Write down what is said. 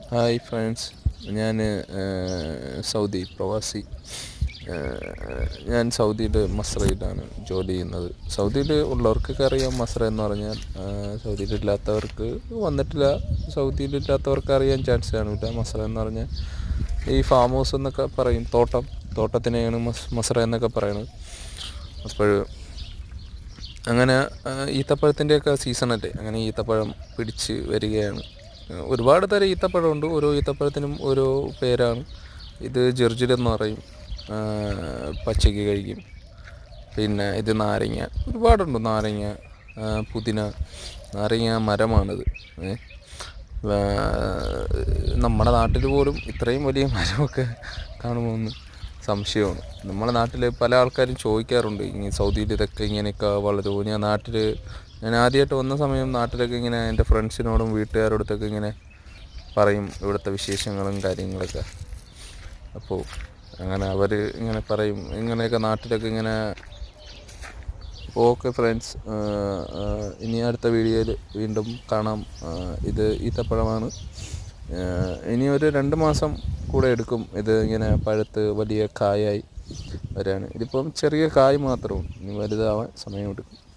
Hi friends, ഞാൻ Saudi പ്രവാസി. ഞാൻ സൗദിയിൽ മസ്രയിലാണ് ജോലി ചെയ്യുന്നത്. സൗദിയിൽ ഉള്ളവർക്കൊക്കെ അറിയാം മസ്ര എന്ന് പറഞ്ഞാൽ. സൗദിയിലില്ലാത്തവർക്ക് വന്നിട്ടില്ല, സൗദിയിലില്ലാത്തവർക്ക് അറിയാൻ ചാൻസ് കാണില്ല. മസ്ര എന്ന് പറഞ്ഞാൽ ഈ ഫാം ഹൗസ് എന്നൊക്കെ പറയും, തോട്ടത്തിനെയാണ് മസ്ര എന്നൊക്കെ പറയുന്നത്. അപ്പോൾ അങ്ങനെ ഈത്തപ്പഴത്തിൻ്റെയൊക്കെ സീസണല്ലേ, അങ്ങനെ ഈത്തപ്പഴം പിടിച്ച് വരികയാണ്. ഒരുപാട് തരം ഈത്തപ്പഴമുണ്ട്, ഓരോ ഈത്തപ്പഴത്തിനും ഓരോ പേരാണ്. ഇത് ജെർജിലെന്ന് പറയും, പച്ചയ്ക്ക് കഴിക്കും. പിന്നെ ഇത് നാരങ്ങ, ഒരുപാടുണ്ട്. നാരങ്ങ, പുതിന, നാരങ്ങ മരമാണിത്. നമ്മുടെ നാട്ടിൽ പോലും ഇത്രയും വലിയ മരമൊക്കെ കാണുമെന്ന് സംശയമാണ്. നമ്മുടെ നാട്ടിൽ പല ആൾക്കാരും ചോദിക്കാറുണ്ട്, ഈ സൗദിയിൽ ഇതൊക്കെ ഇങ്ങനെയൊക്കെ വളരുമോ. ഞാൻ ആദ്യമായിട്ട് വന്ന സമയം നാട്ടിലൊക്കെ ഇങ്ങനെ എൻ്റെ ഫ്രണ്ട്സിനോടും വീട്ടുകാരോടത്തൊക്കെ ഇങ്ങനെ പറയും ഇവിടുത്തെ വിശേഷങ്ങളും കാര്യങ്ങളൊക്കെ. അപ്പോൾ അങ്ങനെ അവർ ഇങ്ങനെ പറയും, ഇങ്ങനെയൊക്കെ നാട്ടിലൊക്കെ ഇങ്ങനെ. ഓക്കെ ഫ്രണ്ട്സ്, ഇനി അടുത്ത വീഡിയോയിൽ വീണ്ടും കാണാം. ഇത് ഈത്തപ്പഴമാണ്. ഇനി ഒരു 2 മാസം കൂടെ എടുക്കും ഇത് ഇങ്ങനെ പഴുത്ത് വലിയ കായായി വരാൻ. ഇതിപ്പം ചെറിയ കായ് മാത്രമാണ്, ഇനി വലുതാവാൻ സമയമെടുക്കും.